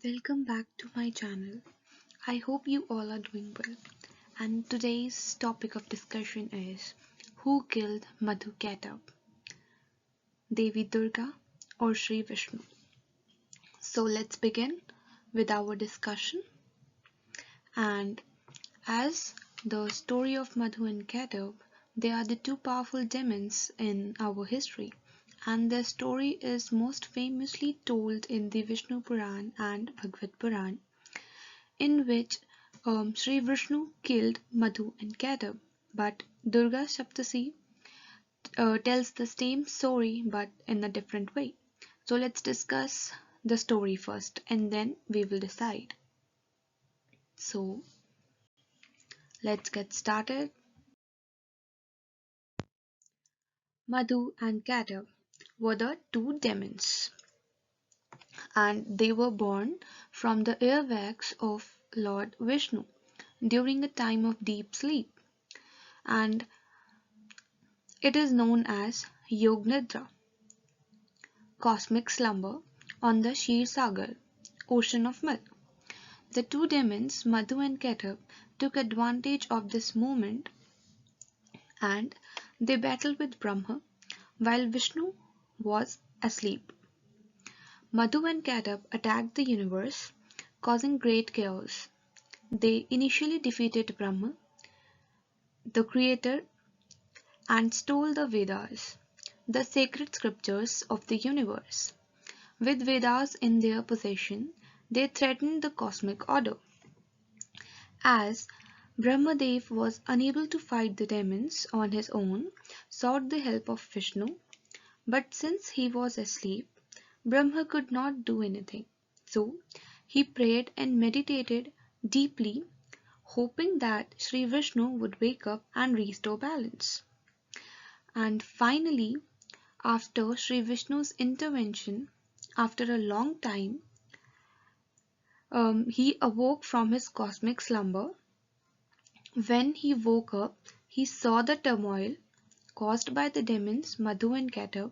Welcome back to my channel. I hope you all are doing well. And today's topic of discussion is who killed Madhu Kaithabh, Devi Durga or Sri Vishnu? So let's begin with our discussion. And as the story of Madhu and Kaithabh, they are the two powerful demons in our history, and their story is most famously told in the Vishnu Puran and Bhagavad Puran, in which Sri Vishnu killed Madhu and Kaithabh, but Durga Saptasi tells the same story but in a different way. So let's discuss the story first and then we will decide. So let's get started. Madhu and Kaithabh were the two demons, and they were born from the earwax of Lord Vishnu during a time of deep sleep, and it is known as Yog Nidra, cosmic slumber on the Shir Sagar, ocean of milk. The two demons, Madhu and Kaithabh, took advantage of this moment and they battled with Brahma while Vishnu was asleep. Madhu and Kaithabh attacked the universe, causing great chaos. They initially defeated Brahma, the creator, and stole the Vedas, the sacred scriptures of the universe. With Vedas in their possession, they threatened the cosmic order. As Brahmadev was unable to fight the demons on his own, sought the help of Vishnu, but since he was asleep, Brahma could not do anything. So he prayed and meditated deeply, hoping that Sri Vishnu would wake up and restore balance. And finally, after Sri Vishnu's intervention, after a long time, he awoke from his cosmic slumber. When he woke up, he saw the turmoil caused by the demons Madhu and Kaithabh.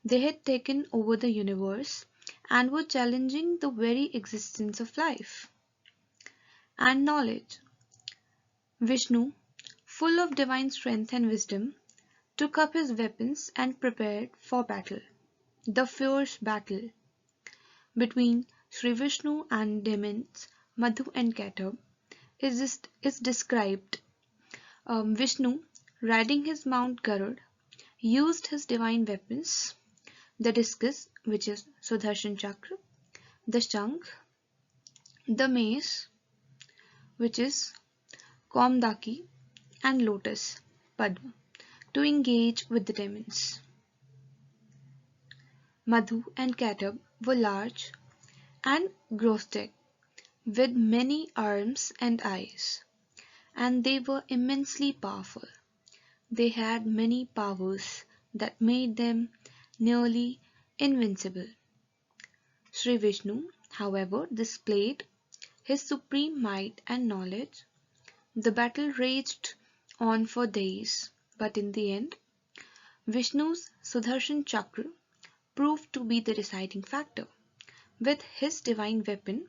They had taken over the universe and were challenging the very existence of life and knowledge. Vishnu, full of divine strength and wisdom, took up his weapons and prepared for battle. The fierce battle between Sri Vishnu and demons Madhu and Kaithabh is described. Vishnu, riding his mount Garud, used his divine weapons, the discus, which is Sudarshan Chakra, the Shankh, the mace, which is Kaumdaki, and lotus, Padma, to engage with the demons. Madhu and Kaithabh were large and grotesque, with many arms and eyes, and they were immensely powerful. They had many powers that made them nearly invincible. Sri Vishnu, however, displayed his supreme might and knowledge. The battle raged on for days, but in the end, Vishnu's Sudarshan Chakra proved to be the deciding factor. With his divine weapon,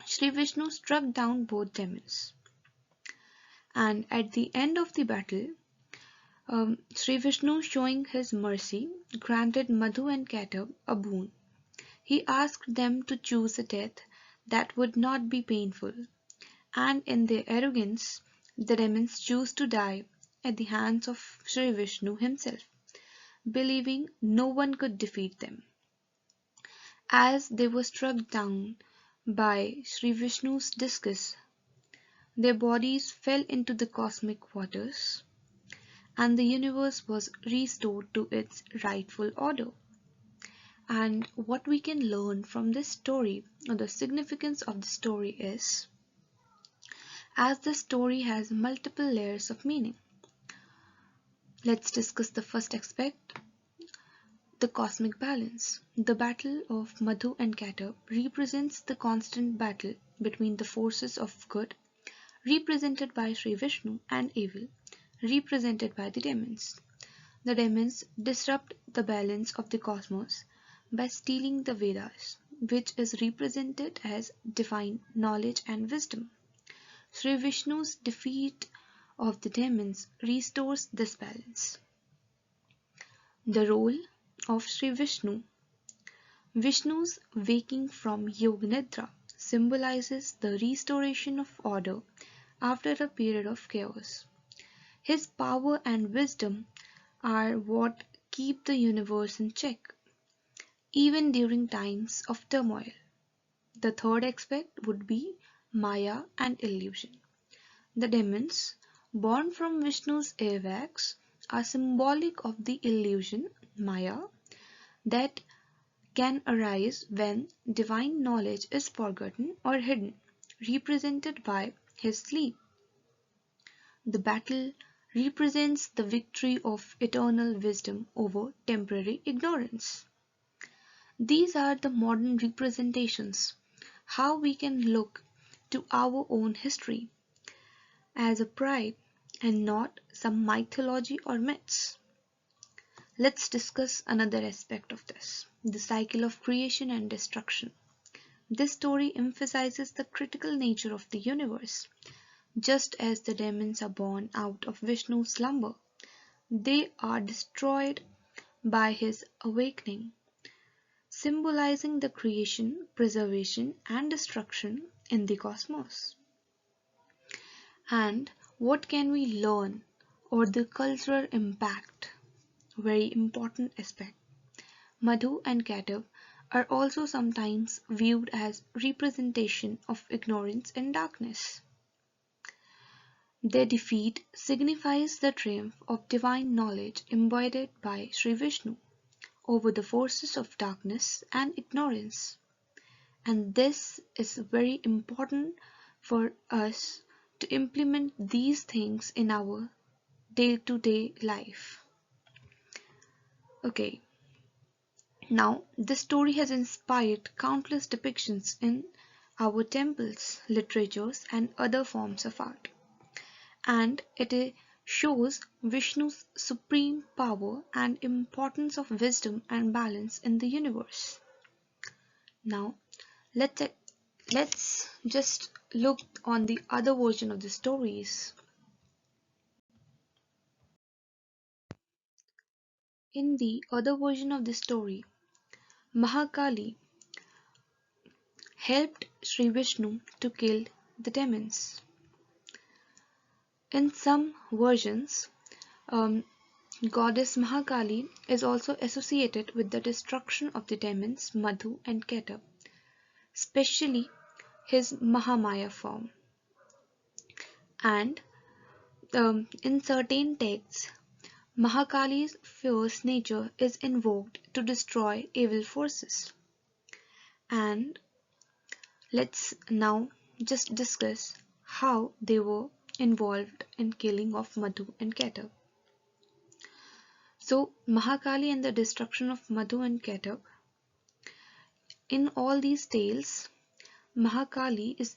Sri Vishnu struck down both demons. And at the end of the battle, Sri Vishnu, showing his mercy, granted Madhu and Kaithabh a boon. He asked them to choose a death that would not be painful, and in their arrogance, the demons chose to die at the hands of Sri Vishnu himself, believing no one could defeat them. As they were struck down by Sri Vishnu's discus, their bodies fell into the cosmic waters, and the universe was restored to its rightful order. And what we can learn from this story, or the significance of the story, is as the story has multiple layers of meaning. Let's discuss the first aspect, the cosmic balance. The battle of Madhu and Kaithabh represents the constant battle between the forces of good, represented by Sri Vishnu, and evil, represented by the demons. The demons disrupt the balance of the cosmos by stealing the Vedas, which is represented as divine knowledge and wisdom. Sri Vishnu's defeat of the demons restores this balance. The role of Sri Vishnu. Vishnu's waking from Yoga Nidra symbolizes the restoration of order after a period of chaos. His power and wisdom are what keep the universe in check, even during times of turmoil. The third aspect would be Maya and illusion. The demons, born from Vishnu's airwax, are symbolic of the illusion, Maya, that can arise when divine knowledge is forgotten or hidden, represented by his sleep. The battle represents the victory of eternal wisdom over temporary ignorance. These are the modern representations, how we can look to our own history as a pride and not some mythology or myths. Let's discuss another aspect of this, the cycle of creation and destruction. This story emphasizes the critical nature of the universe. Just as the demons are born out of Vishnu's slumber, they are destroyed by his awakening, symbolizing the creation, preservation, and destruction in the cosmos. And what can we learn or the cultural impact? Very important aspect. Madhu and Kaithabh are also sometimes viewed as representation of ignorance and darkness. Their defeat signifies the triumph of divine knowledge embodied by Sri Vishnu over the forces of darkness and ignorance. And this is very important for us to implement these things in our day-to-day life. Okay, now this story has inspired countless depictions in our temples, literatures, and other forms of art. And it shows Vishnu's supreme power and importance of wisdom and balance in the universe. Now, let's just look on the other version of the stories. In the other version of the story, Mahakali helped Sri Vishnu to kill the demons. In some versions, Goddess Mahakali is also associated with the destruction of the demons Madhu and Kaithabh, especially his mahamaya form. And in certain texts, Mahakali's fierce nature is invoked to destroy evil forces. And let's now just discuss how they were involved in killing of Madhu and Kaithabh. So Mahakali and the destruction of Madhu and Kaithabh. In all these tales, Mahakali is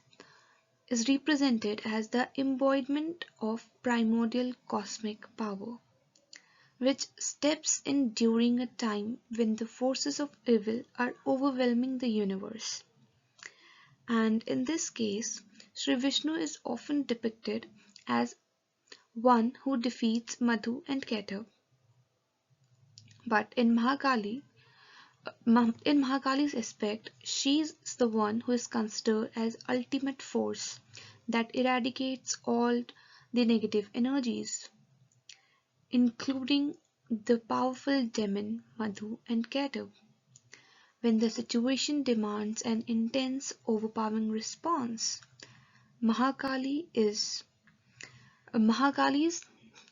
represented as the embodiment of primordial cosmic power, which steps in during a time when the forces of evil are overwhelming the universe. And in this case, Sri Vishnu is often depicted as one who defeats Madhu and Kaithabh. But in Mahakali's aspect, she is the one who is considered as ultimate force that eradicates all the negative energies, including the powerful demon Madhu and Kaithabh. When the situation demands an intense, overpowering response, Mahakali's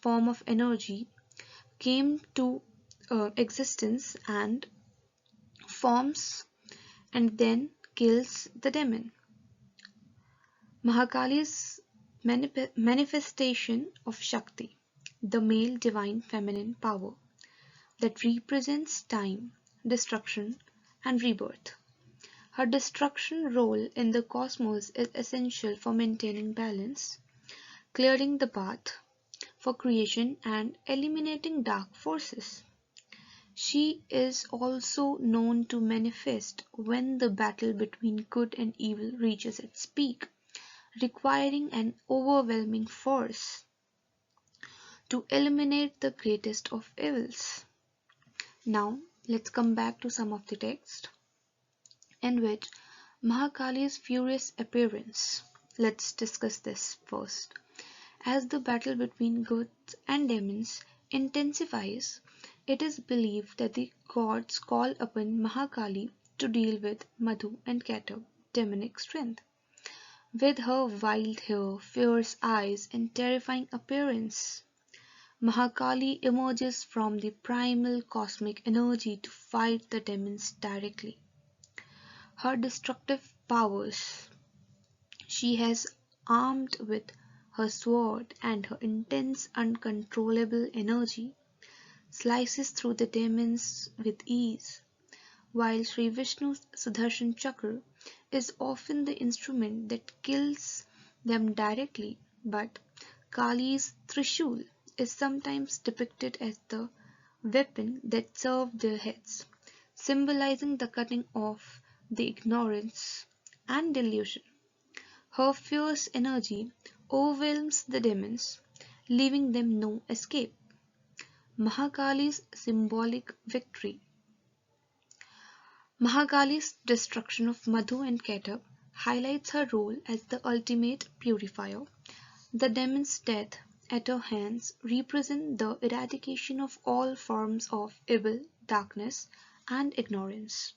form of energy came to existence and forms and then kills the demon. Mahakali's manifestation of Shakti, the male divine feminine power that represents time, destruction, and rebirth. Her destruction role in the cosmos is essential for maintaining balance, clearing the path for creation, and eliminating dark forces. She is also known to manifest when the battle between good and evil reaches its peak, requiring an overwhelming force to eliminate the greatest of evils. Now, let's come back to some of the text in which Mahakali's furious appearance. Let's discuss this first. As the battle between gods and demons intensifies, it is believed that the gods call upon Mahakali to deal with Madhu and Kaithab's demonic strength. With her wild hair, fierce eyes, and terrifying appearance, Mahakali emerges from the primal cosmic energy to fight the demons directly. Her destructive powers she has armed with her sword, and her intense uncontrollable energy slices through the demons with ease, while Sri Vishnu's Sudarshan Chakra is often the instrument that kills them directly, but Kali's Trishul is sometimes depicted as the weapon that served their heads, symbolizing the cutting off the ignorance and delusion. Her fierce energy overwhelms the demons, leaving them no escape. Mahakali's symbolic victory. Mahakali's destruction of Madhu and Kaithabh highlights her role as the ultimate purifier. The demon's death at her hands represent the eradication of all forms of evil, darkness, and ignorance.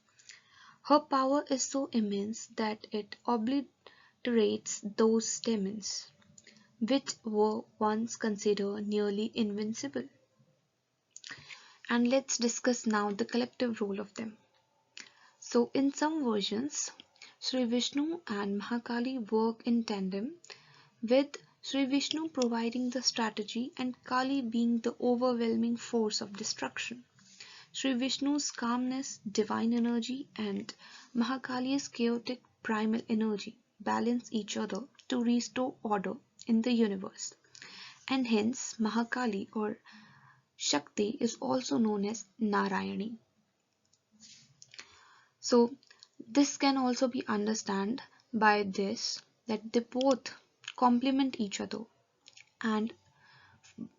Her power is so immense that it obliterates those demons, which were once considered nearly invincible. And let's discuss now the collective role of them. So, in some versions, Sri Vishnu and Mahakali work in tandem, with Sri Vishnu providing the strategy and Kali being the overwhelming force of destruction. Sri Vishnu's calmness, divine energy, and Mahakali's chaotic primal energy balance each other to restore order in the universe. And hence, Mahakali or Shakti is also known as Narayani. So, this can also be understood by this that they both complement each other, and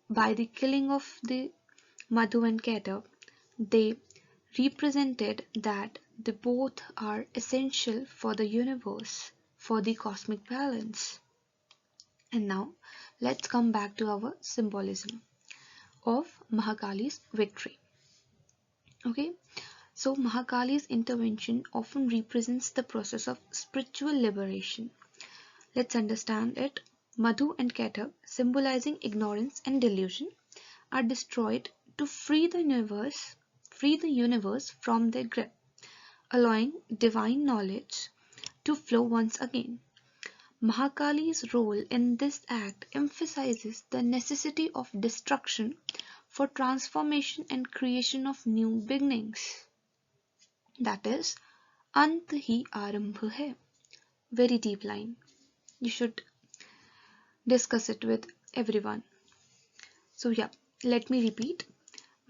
by the killing of the Madhu and Kaithabh, they represented that they both are essential for the universe, for the cosmic balance. And now let's come back to our symbolism of Mahakali's victory. Okay, so Mahakali's intervention often represents the process of spiritual liberation. Let's understand it. Madhu and Kaithabh, symbolizing ignorance and delusion, are destroyed to free the universe from their grip, allowing divine knowledge to flow once again. Mahakali's role in this act emphasizes the necessity of destruction for transformation and creation of new beginnings. That is, Ant hi Arambh hai. Very deep line. You should discuss it with everyone. So, yeah, let me repeat.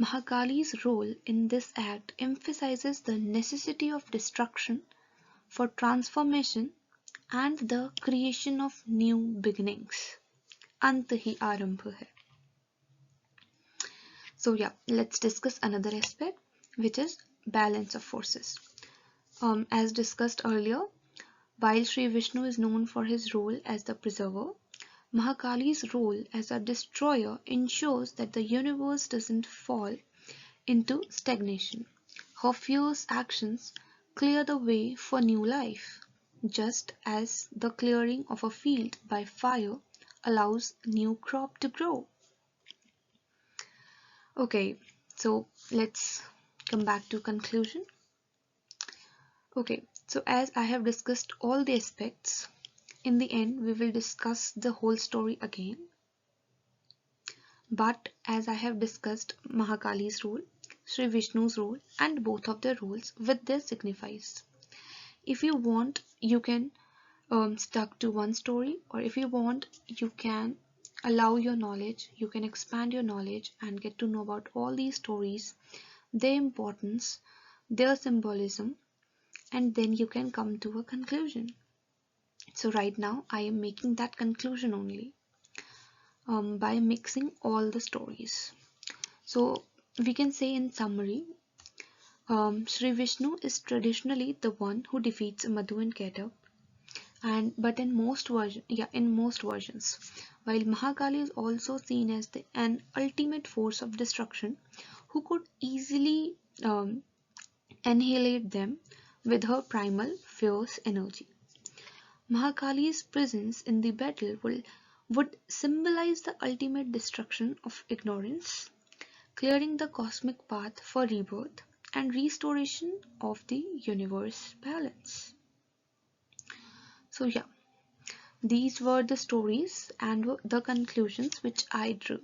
Mahakali's role in this act emphasizes the necessity of destruction for transformation and the creation of new beginnings. Ant hi Arambh hai. So, yeah, let's discuss another aspect, which is balance of forces. As discussed earlier, while Sri Vishnu is known for his role as the preserver, Mahakali's role as a destroyer ensures that the universe doesn't fall into stagnation. Her fierce actions clear the way for new life, just as the clearing of a field by fire allows new crop to grow. Okay, so let's come back to conclusion. Okay, so as I have discussed all the aspects, in the end we will discuss the whole story again. But as I have discussed Mahakali's role, Sri Vishnu's role, and both of their roles with their signifies. If you want, you can stuck to one story, or if you want, you can allow your knowledge, you can expand your knowledge and get to know about all these stories their importance, their symbolism, and then you can come to a conclusion. So, right now, I am making that conclusion only by mixing all the stories. So, we can say in summary, Sri Vishnu is traditionally the one who defeats Madhu and Kaithabh, and but in most versions, while Mahakali is also seen as an ultimate force of destruction who could easily annihilate them with her primal fierce energy. Mahakali's presence in the battle would symbolize the ultimate destruction of ignorance, clearing the cosmic path for rebirth and restoration of the universe balance. So, yeah, these were the stories and the conclusions which I drew.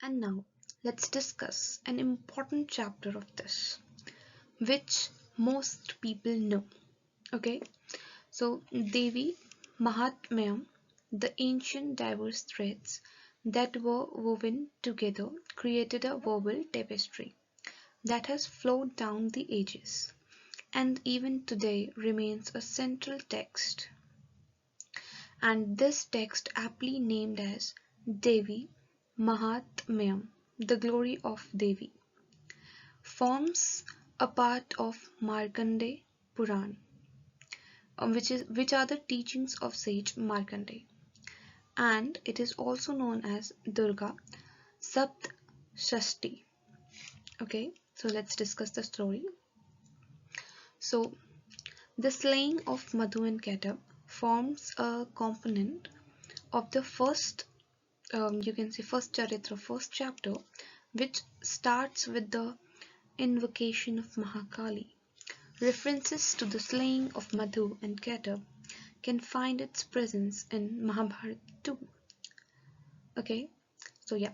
And now, let's discuss an important chapter of this, which most people know. Okay, so Devi, Mahatmya, the ancient diverse threads that were woven together created a verbal tapestry that has flowed down the ages and even today remains a central text. And this text, aptly named as Devi Mahatmyam, the glory of Devi, forms a part of Markandeya Puran, which are the teachings of sage Markandeya, and it is also known as Durga Saptashti. Okay, so let's discuss the story. So, the slaying of Madhu and Kaithabh forms a component of the first, you can say, first charitra, first chapter, which starts with the invocation of Mahakali. References to the slaying of Madhu and Kaithabh can find its presence in Mahabharata too. Okay, so yeah,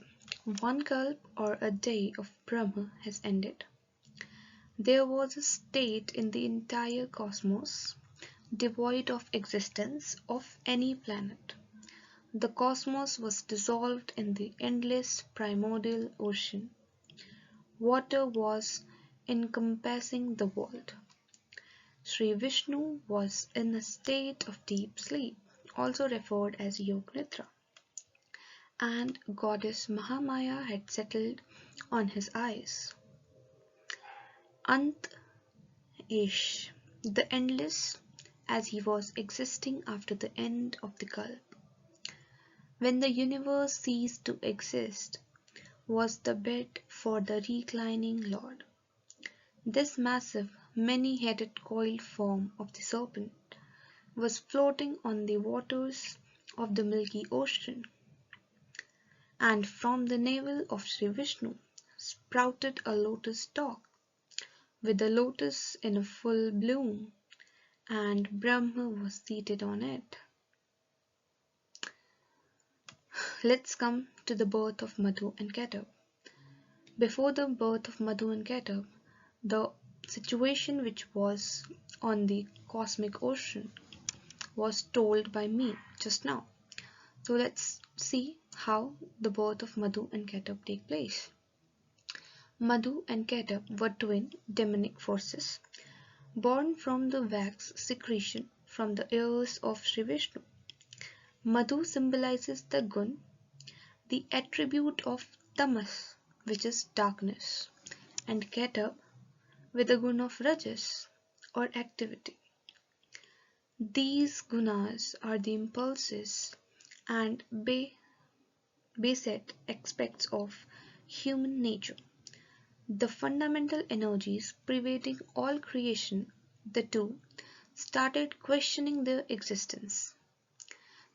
one kalp or a day of Brahma has ended. There was a state in the entire cosmos devoid of existence of any planet. The cosmos was dissolved in the endless primordial ocean. Water was encompassing the world. Sri Vishnu was in a state of deep sleep, also referred as Yog Nidra, and goddess Mahamaya had settled on his eyes. Ant Ish, the endless, as he was existing after the end of the Kalp. When the universe ceased to exist, was the bed for the reclining Lord. This massive, many-headed coiled form of the serpent was floating on the waters of the Milky Ocean, and from the navel of Sri Vishnu sprouted a lotus stalk, with the lotus in a full bloom, and Brahma was seated on it. Let's come to the birth of Madhu and Kaithabh. Before the birth of Madhu and Kaithabh, the situation which was on the cosmic ocean was told by me just now. So let's see how the birth of Madhu and Kaithabh take place. Madhu and Kaithabh were twin demonic forces born from the wax secretion from the ears of Sri Vishnu. Madhu symbolizes the gun, the attribute of tamas, which is darkness, and Kaithabh with the gun of rajas, or activity. These gunas are the impulses and based aspects of human nature, the fundamental energies pervading all creation. The two started questioning their existence.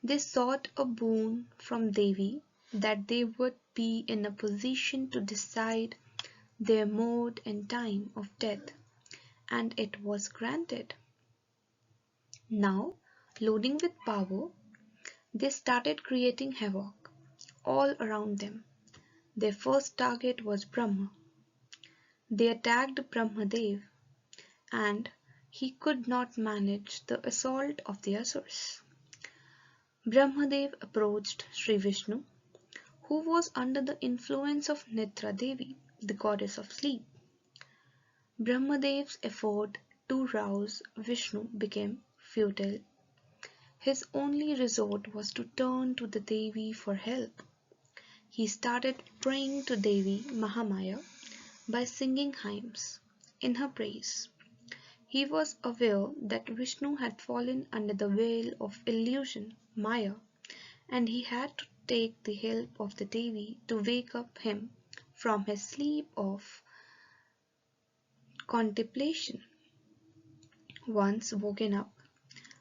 They sought a boon from Devi that they would be in a position to decide their mode and time of death, and it was granted. Now, loading with power, they started creating havoc all around them. Their first target was Brahma. They attacked Brahmadev, and he could not manage the assault of the Asurs. Brahmadev approached Sri Vishnu, who was under the influence of Nitra Devi, the goddess of sleep. Brahmadev's effort to rouse Vishnu became futile. His only resort was to turn to the Devi for help. He started praying to Devi Mahamaya by singing hymns in her praise. He was aware that Vishnu had fallen under the veil of illusion, Maya, and he had to take the help of the Devi to wake up him from his sleep of contemplation. Once woken up,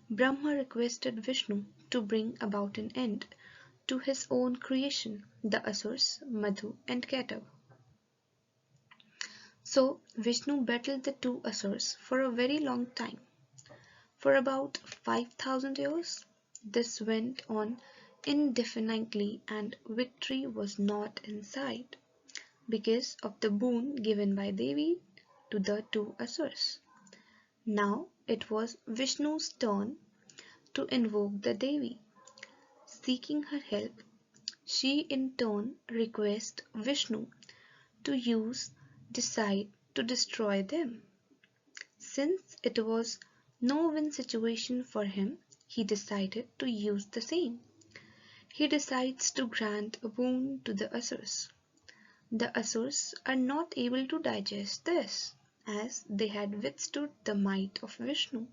Brahma requested Vishnu to bring about an end to his own creation, the Asurs, Madhu and Kaithabh. So Vishnu battled the two Asurs for a very long time. For about 5,000 years, this went on indefinitely and victory was not in sight because of the boon given by Devi to the two Asurs. Now it was Vishnu's turn to invoke the Devi. Seeking her help, she in turn requests Vishnu to decide to destroy them. Since it was no-win situation for him, he decided to use the same. He decides to grant a boon to the Asurs. The Asurs are not able to digest this, as they had withstood the might of Vishnu.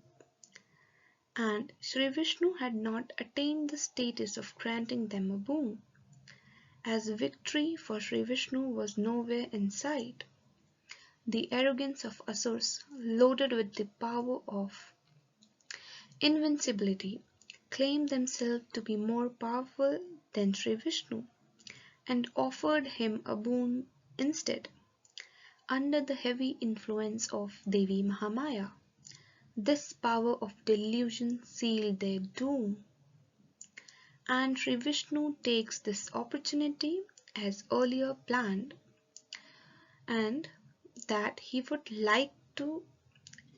And Sri Vishnu had not attained the status of granting them a boon, as victory for Sri Vishnu was nowhere in sight. The arrogance of Asurs, loaded with the power of invincibility, claimed themselves to be more powerful than Sri Vishnu and offered him a boon instead. Under the heavy influence of Devi Mahamaya, this power of delusion sealed their doom. And Sri Vishnu takes this opportunity as earlier planned, and that he would like to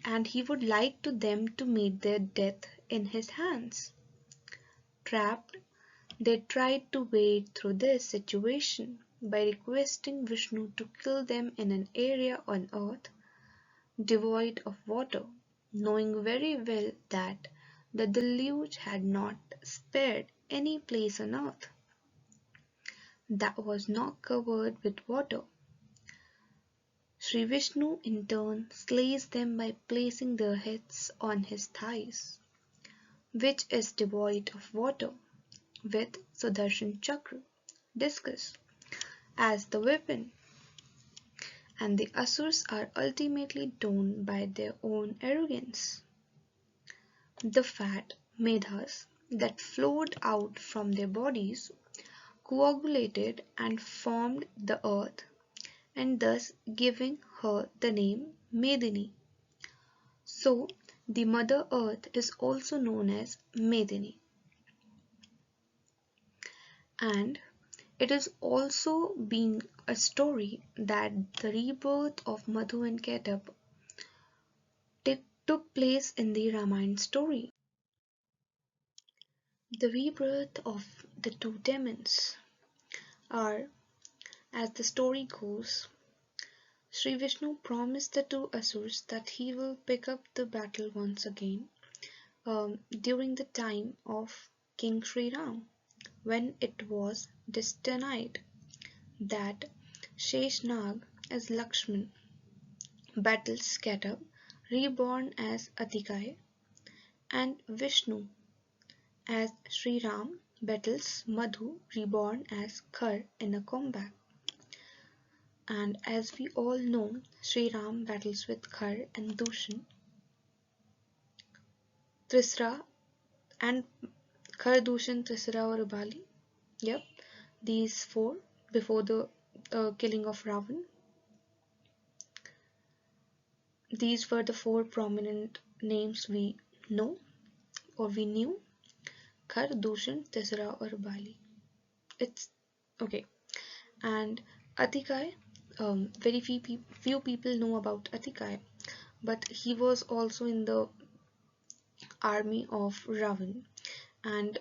them to meet their death in his hands. Trapped, they tried to wade through this situation by requesting Vishnu to kill them in an area on earth devoid of water, knowing very well that the deluge had not spared any place on earth that was not covered with water. Sri Vishnu in turn slays them by placing their heads on his thighs, which is devoid of water, with Sudarshan Chakra, discus, as the weapon, and the Asurs are ultimately torn by their own arrogance. The fat medhas that flowed out from their bodies coagulated and formed the earth, and thus giving her the name Medini. So, the Mother Earth is also known as Medini. And it is also being a story that the rebirth of Madhu and Kaithabh took place in the Ramayana story. The rebirth of the two demons are, as the story goes, Sri Vishnu promised the two Asurs that he will pick up the battle once again during the time of King Sri Ram, when it was destined that Sheshnag as Lakshman battles Kaithabh, reborn as Atikai, and Vishnu as Sri Ram battles Madhu, reborn as Khar in a combat. And as we all know, Sri Ram battles with Khar and Dushan, Trisra, and Khar, Dushan, Trisra or Bali. Yep, these four before the killing of Ravan. These were the four prominent names we know or we knew: Khar, Dushan, Tisra or Bali. It's okay. And Atikai, very few people know about Atikai, but he was also in the army of Ravan, and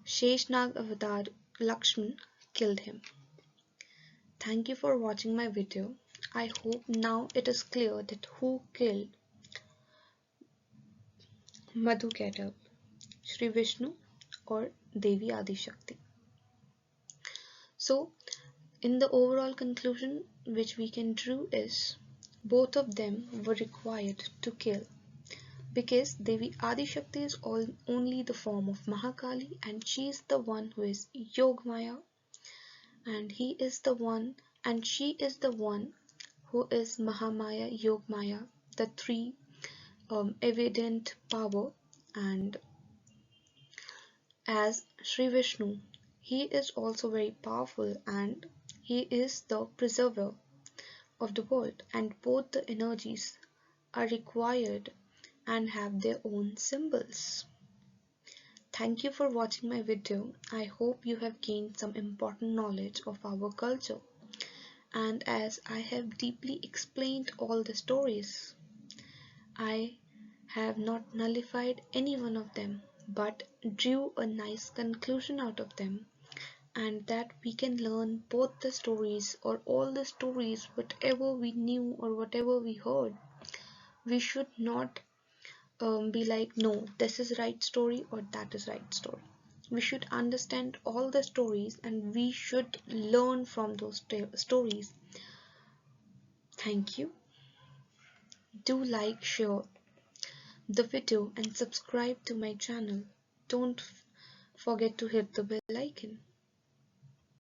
Sheshnag avatar Lakshman killed him. Thank you for watching my video. I hope now it is clear that who killed Madhu Kaithabh, Sri Vishnu or Devi Adi Shakti. So, in the overall conclusion which we can draw is both of them were required to kill because Devi Adi Shakti is only the form of Mahakali and she is the one who is Yogmaya and he is the one and she is the one who is Mahamaya, Yogmaya, the three evident power. And as Sri Vishnu, he is also very powerful and he is the preserver of the world, and both the energies are required and have their own symbols. Thank you for watching my video. I hope you have gained some important knowledge of our culture. And as I have deeply explained all the stories, I have not nullified any one of them but drew a nice conclusion out of them, and that we can learn both the stories or all the stories, whatever we knew or whatever we heard. We should not be like, no, this is right story or that is right story. We should understand all the stories and we should learn from those stories. Thank you. Do like, share the video and subscribe to my channel. Don't forget to hit the bell icon.